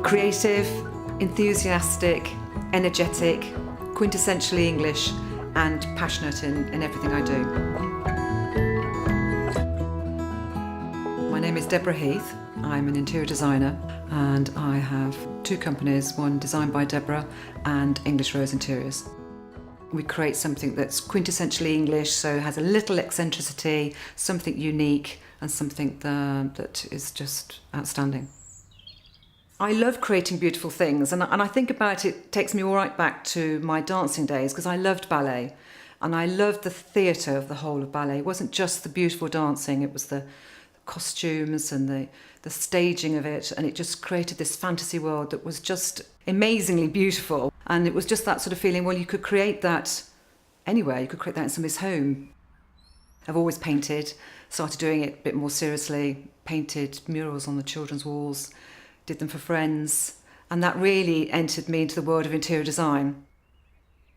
Creative, enthusiastic, energetic, quintessentially English and passionate in everything I do. My name is Deborah Heath. I'm an interior designer and I have two companies, one designed by Deborah and English Rose Interiors. We create something that's quintessentially English, so has a little eccentricity, something unique and something that is just outstanding. I love creating beautiful things, and I think about it takes me all right back to my dancing days, because I loved ballet and I loved the theatre of the whole of ballet. It wasn't just the beautiful dancing, it was the costumes and the staging of it, and it just created this fantasy world that was just amazingly beautiful. And it was just that sort of feeling, well, you could create that anywhere, you could create that in somebody's home. I've always painted, started doing it a bit more seriously, painted murals on the children's walls, did them for friends, and that really entered me into the world of interior design.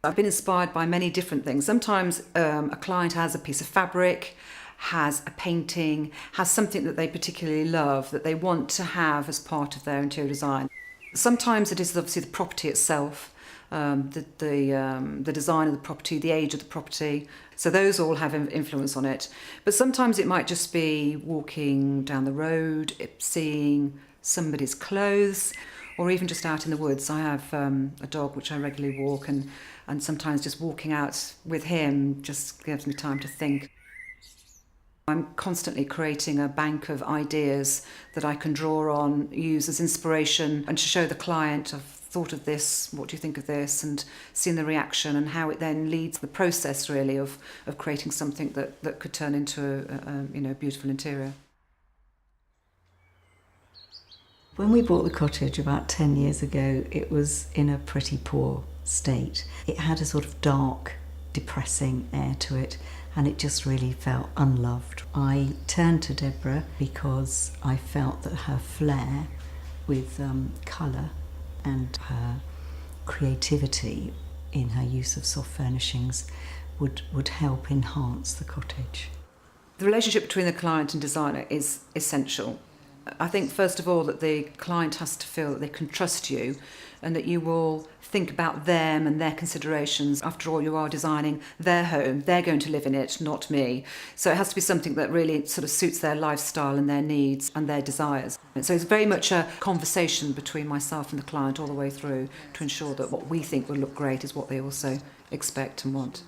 I've been inspired by many different things. Sometimes a client has a piece of fabric, has a painting, has something that they particularly love, that they want to have as part of their interior design. Sometimes it is obviously the property itself, the design of the property, the age of the property. So those all have influence on it. But sometimes it might just be walking down the road, seeing somebody's clothes, or even just out in the woods. I have a dog which I regularly walk, and sometimes just walking out with him just gives me time to think. I'm constantly creating a bank of ideas that I can draw on, use as inspiration, and to show the client, I've thought of this, what do you think of this, and seeing the reaction and how it then leads the process really of creating something that could turn into a beautiful interior. When we bought the cottage about 10 years ago, it was in a pretty poor state. It had a sort of dark, depressing air to it, and it just really felt unloved. I turned to Deborah because I felt that her flair with colour and her creativity in her use of soft furnishings would help enhance the cottage. The relationship between the client and designer is essential. I think first of all that the client has to feel that they can trust you and that you will think about them and their considerations. After all, you are designing their home, they're going to live in it, not me. So it has to be something that really sort of suits their lifestyle and their needs and their desires. And so it's very much a conversation between myself and the client all the way through to ensure that what we think will look great is what they also expect and want.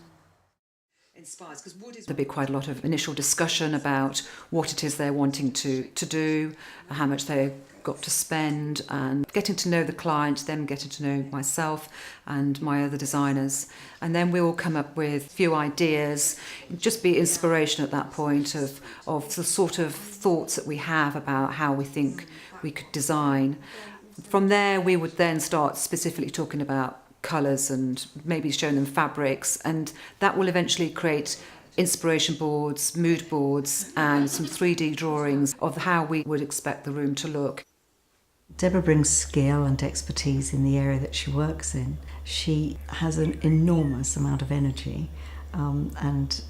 There'll be quite a lot of initial discussion about what it is they're wanting to do, how much they've got to spend, and getting to know the client, them getting to know myself and my other designers. And then we will come up with a few ideas, just be inspiration at that point of the sort of thoughts that we have about how we think we could design. From there, we would then start specifically talking about colours and maybe showing them fabrics, and that will eventually create inspiration boards, mood boards and some 3D drawings of how we would expect the room to look. Deborah brings skill and expertise in the area that she works in. She has an enormous amount of energy and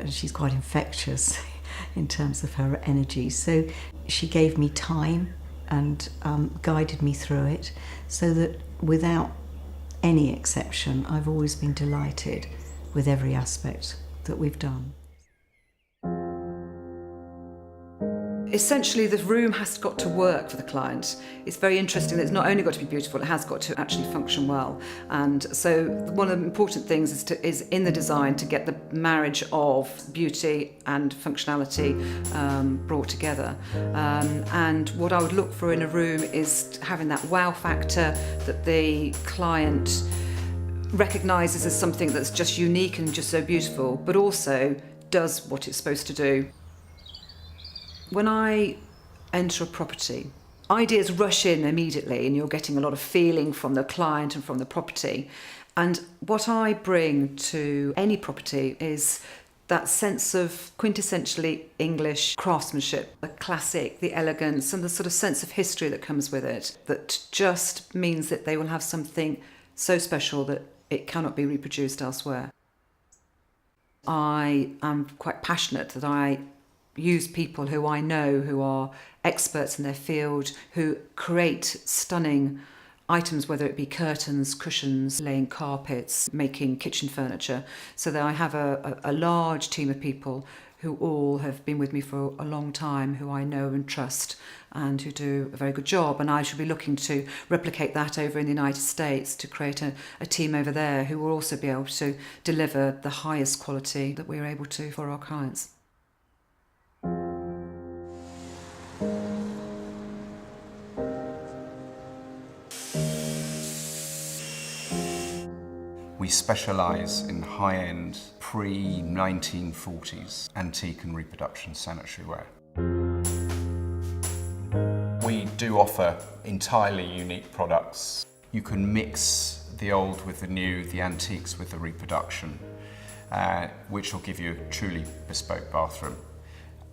she's quite infectious in terms of her energy. So she gave me time and guided me through it, so that without any exception, I've always been delighted with every aspect that we've done. Essentially, the room has got to work for the client. It's very interesting that it's not only got to be beautiful, it has got to actually function well. And so one of the important things is in the design to get the marriage of beauty and functionality brought together. And what I would look for in a room is having that wow factor that the client recognises as something that's just unique and just so beautiful, but also does what it's supposed to do. When I enter a property, ideas rush in immediately and you're getting a lot of feeling from the client and from the property. And what I bring to any property is that sense of quintessentially English craftsmanship, the classic, the elegance, and the sort of sense of history that comes with it, that just means that they will have something so special that it cannot be reproduced elsewhere. I am quite passionate that I use people who I know who are experts in their field, who create stunning items, whether it be curtains, cushions, laying carpets, making kitchen furniture. So that I have a large team of people who all have been with me for a long time, who I know and trust, and who do a very good job. And I should be looking to replicate that over in the United States, to create a team over there who will also be able to deliver the highest quality that we're able to for our clients. We specialise in high-end, pre-1940s antique and reproduction sanitary ware. We do offer entirely unique products. You can mix the old with the new, the antiques with the reproduction, which will give you a truly bespoke bathroom.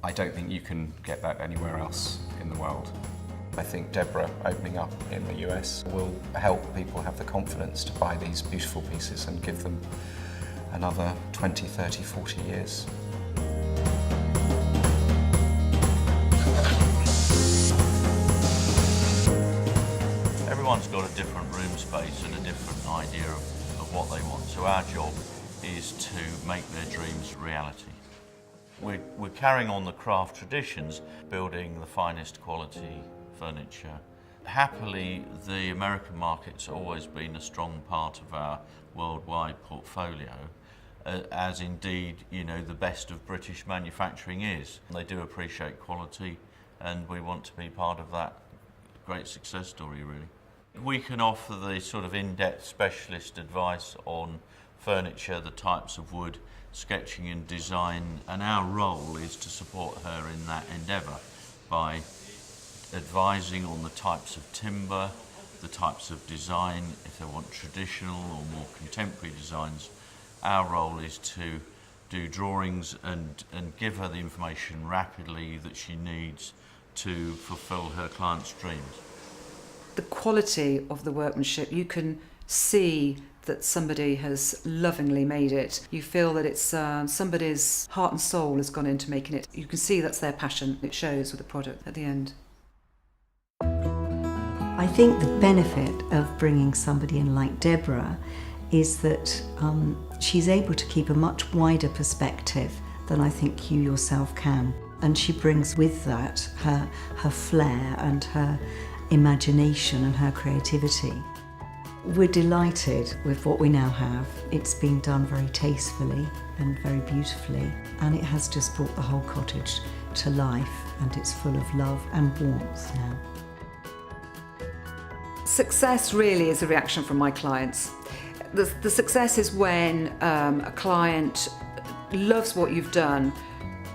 I don't think you can get that anywhere else in the world. I think Deborah opening up in the US will help people have the confidence to buy these beautiful pieces and give them another 20, 30, 40 years. Everyone's got a different room space and a different idea of what they want, so our job is to make their dreams reality. We're carrying on the craft traditions, building the finest quality furniture. Happily, the American market's always been a strong part of our worldwide portfolio, as indeed, you know, the best of British manufacturing is. They do appreciate quality, and we want to be part of that great success story, really. We can offer the sort of in-depth specialist advice on furniture, the types of wood, sketching and design, and our role is to support her in that endeavour by advising on the types of timber, the types of design, if they want traditional or more contemporary designs. Our role is to do drawings and give her the information rapidly that she needs to fulfil her client's dreams. The quality of the workmanship, you can see that somebody has lovingly made it. You feel that it's somebody's heart and soul has gone into making it. You can see that's their passion. It shows with the product at the end. I think the benefit of bringing somebody in like Deborah is that she's able to keep a much wider perspective than I think you yourself can. And she brings with that her flair and her imagination and her creativity. We're delighted with what we now have. It's been done very tastefully and very beautifully, and it has just brought the whole cottage to life, and it's full of love and warmth now. Success really is a reaction from my clients. The success is when a client loves what you've done,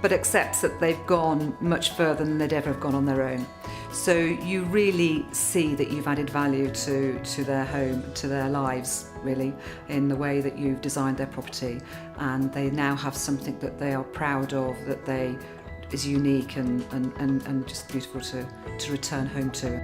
but accepts that they've gone much further than they'd ever have gone on their own. So you really see that you've added value to their home, to their lives, really, in the way that you've designed their property, and they now have something that they are proud of, that is unique and just beautiful to return home to.